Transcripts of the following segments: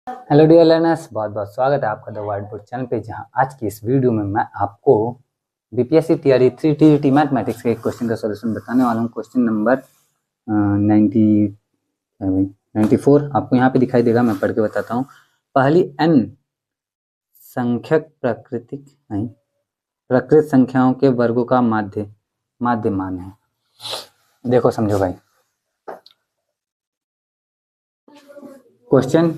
Hello dear learners, बहुत बहुत स्वागत है आपका द व्हाइट बोर्ड चैनल पे। जहां आज की इस वीडियो में मैं आपको बीपीएससी टीआरई 3 टीईटी मैथमेटिक्स के एक क्वेश्चन का सॉल्यूशन बताने वाला हूं। क्वेश्चन नंबर 94 आपको यहाँ पे दिखाई देगा। मैं पढ़ के बताता हूँ। पहली n संख्यक प्रकृत संख्याओं के वर्गों का माध्य मान है। देखो समझो भाई, क्वेश्चन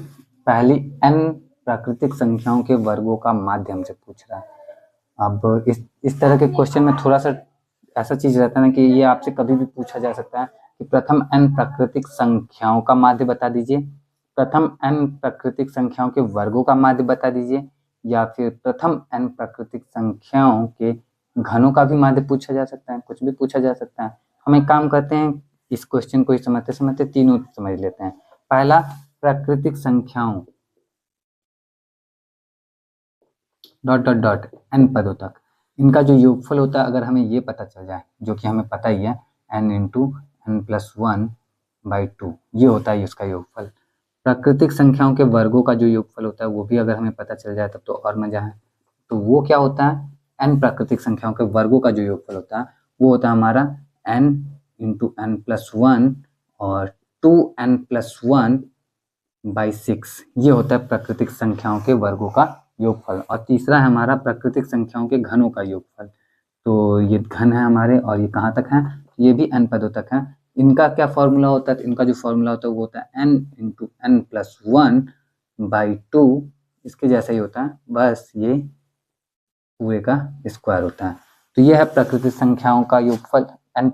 पहली n प्राकृतिक संख्याओं के वर्गों का माध्य हमसे पूछ रहा है। अब इस तरह के क्वेश्चन में थोड़ा सा ऐसा चीज रहता है ना कि ये आपसे कभी भी पूछा जा सकता है कि प्रथम n प्राकृतिक संख्याओं का माध्य बता दीजिए, प्रथम n प्राकृतिक संख्याओं के वर्गों का माध्य बता दीजिए, या फिर प्रथम n प्राकृतिक संख्याओं के घनों का भी माध्य पूछा जा सकता है। कुछ भी पूछा जा सकता है। हम एक काम करते हैं, इस क्वेश्चन को समझते समझते तीनों समझ लेते हैं। पहला, प्राकृतिक संख्याओं डॉट डॉट डॉट n पदों तक इनका जो योगफल होता है, अगर हमें ये पता चल जाए, जो कि हमें पता ही है, n इंटू n+1/2 ये होता है इसका योगफल। प्राकृतिक संख्याओं के वर्गों का जो योगफल होता है वो भी अगर हमें पता चल जाए तब तो और मजा है। तो वो क्या होता है, n प्राकृतिक संख्याओं के वर्गों का जो योगफल होता है वो होता है हमारा n इंटू n+1 और 2n+1/6। ये होता है प्राकृतिक संख्याओं के वर्गों का योगफल। और तीसरा है हमारा प्राकृतिक संख्याओं के घनों का योगफल। तो ये घन है हमारे, और ये कहाँ तक है, ये भी n पदों तक है। इनका क्या फॉर्मूला होता है, इनका जो फॉर्मूला होता है वो होता है n इंटू n+1/2। इसके जैसा ही होता है, बस ये पूरे का स्क्वायर होता है। तो ये है प्राकृतिक संख्याओं का योगफल, n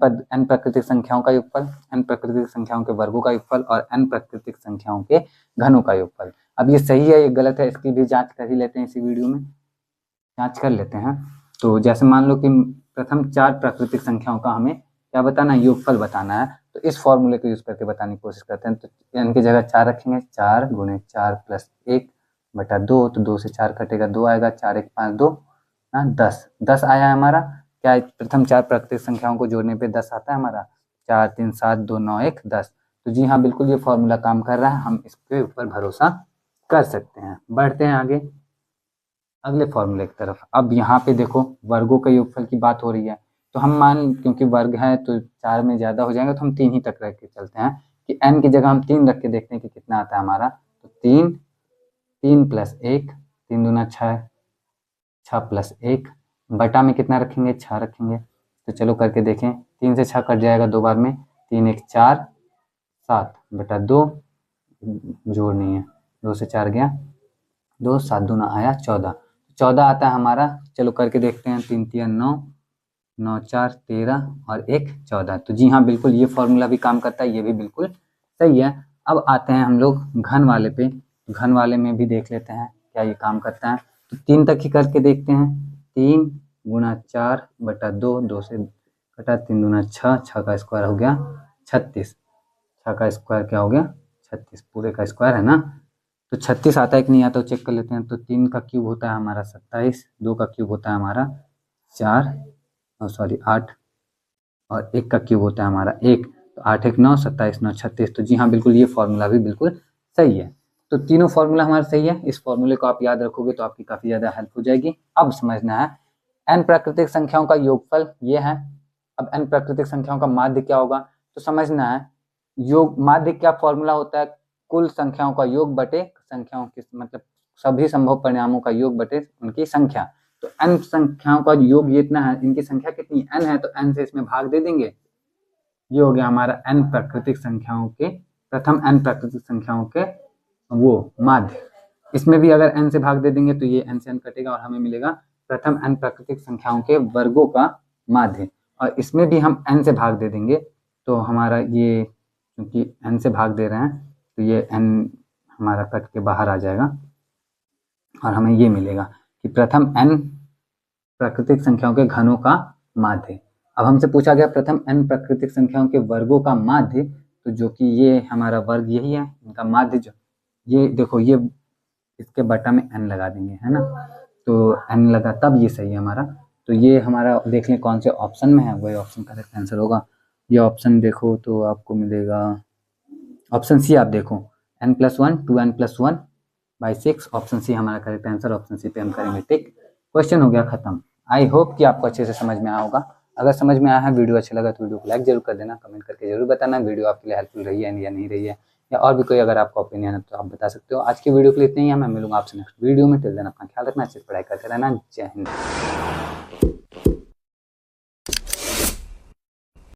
प्राकृतिक संख्याओं का योगफल, n प्राकृतिक संख्याओं के वर्गों का योगफल और n प्राकृतिक संख्याओं के घनों का योगफल। अब ये सही है, ये गलत है, इसकी भी जांच कर ही लेते हैं। इसी वीडियो में जांच कर लेते हैं। तो जैसे मान लो कि प्रथम 4 प्राकृतिक संख्याओं का हमें क्या बताना है, योगफल बताना है। तो इस फॉर्मूले को यूज करके बताने की कोशिश करते हैं। तो n की जगह 4 रखेंगे, 4 गुणे 4 प्लस 1/2। तो 2 से 4 कटेगा, 2 आएगा, 4 1 5 2 10 आया हमारा। क्या प्रथम 4 प्राकृतिक संख्याओं को जोड़ने पे 10 आता है हमारा। 4 3 7 2 9 1 10। तो जी हाँ, बिल्कुल ये फॉर्मूला काम कर रहा है, हम इसके ऊपर भरोसा कर सकते हैं। बढ़ते हैं आगे अगले फॉर्मूले की तरफ। अब यहाँ पे देखो, वर्गों के योगफल की बात हो रही है। तो हम क्योंकि वर्ग है तो 4 में ज्यादा हो जाएगा, तो हम 3 ही तक रख के चलते हैं कि n की जगह हम 3 रख के देखते हैं कि कितना आता है हमारा। तो 3 प्लस 1, 3 दूना 6, 6 प्लस 1 बटा में कितना रखेंगे, 6 रखेंगे। तो चलो करके देखें, 3 से 6 कट जाएगा 2 बार में, 3 1 4 7/2 जोड़ नहीं है, 2 से 4 गया 2, 7 दूना आया 14 आता है हमारा। चलो करके देखते हैं, 3 3 9, 9 4 13 और 1 14। तो जी हाँ, बिल्कुल ये फॉर्मूला भी काम करता है, ये भी बिल्कुल सही है। अब आते हैं हम लोग घन वाले पे। घन वाले में भी देख लेते हैं क्या ये काम करता है। तो 3 तक ही करके देखते हैं। 3 गुणा 4/2, 2 से कटा, 3 दूना 6, 6 का स्क्वायर हो गया 36। 6 का स्क्वायर क्या हो गया 36, पूरे का स्क्वायर है ना। तो 36 आता है कि नहीं आता तो चेक कर लेते हैं। तो 3 का क्यूब होता है हमारा 27, 2 का क्यूब होता है हमारा 8, और 1 का क्यूब होता है हमारा 1। तो 8 1 9, 27 9 36। तो जी हाँ, बिल्कुल ये फॉर्मूला भी बिल्कुल सही है। तो तीनों फॉर्मूला हमारा सही है। इस फॉर्मूले को आप याद रखोगे तो आपकी काफी ज्यादा हेल्प हो जाएगी। अब समझना है n प्राकृतिक संख्याओं का योगफल ये है। अब n प्राकृतिक संख्याओं का माध्य क्या होगा, तो समझना है योग माध्य क्या फॉर्मूला होता है, कुल संख्याओं का योग बटे संख्याओं की, मतलब सभी संभव परिणामों का योग बटे उनकी संख्या। तो n संख्याओं का योग ये इतना है, इनकी संख्या कितनी n है तो n से इसमें भाग दे देंगे। ये हो गया हमारा n प्राकृतिक संख्याओं के, प्रथम n प्राकृतिक संख्याओं के वो माध्य। इसमें भी अगर n से भाग दे देंगे तो ये n से n कटेगा और हमें मिलेगा प्रथम n प्राकृतिक संख्याओं के वर्गों का माध्य। और इसमें भी हम n से भाग दे देंगे तो हमारा ये, क्योंकि n से भाग दे रहे हैं तो ये n हमारा कट के बाहर आ जाएगा और हमें ये मिलेगा कि प्रथम n प्राकृतिक संख्याओं के घनों का माध्य। अब हमसे पूछा गया प्रथम n प्राकृतिक संख्याओं के वर्गों का माध्य, तो जो कि ये हमारा वर्ग यही है, इनका माध्य जो ये देखो, ये इसके बटा में n लगा देंगे, है ना। तो n लगा तब ये सही है हमारा। तो ये हमारा देख लें कौन से ऑप्शन में है, वही ऑप्शन करेक्ट आंसर होगा। ये ऑप्शन देखो तो आपको मिलेगा ऑप्शन सी। आप देखो n+1 2n+1 by 6, option C हमारा करेक्ट आंसर, ऑप्शन सी पे हम करेंगे टिक। क्वेश्चन हो गया खत्म। आई होप कि आपको अच्छे से समझ में आया होगा। अगर समझ में आया है, वीडियो अच्छा लगा तो वीडियो को लाइक जरूर कर देना, कमेंट करके जरूर बताना वीडियो आपके लिए हेल्पफुल रही है या नहीं रही है, या और भी कोई अगर आपका ओपिनियन है तो आप बता सकते हो। आज की वीडियो के लिए इतना ही है, मैं मिलूंगा आपसे नेक्स्ट वीडियो में। टिल देन अपना ख्याल रखना, अच्छे से पढ़ाई करते रहना। जय हिंद।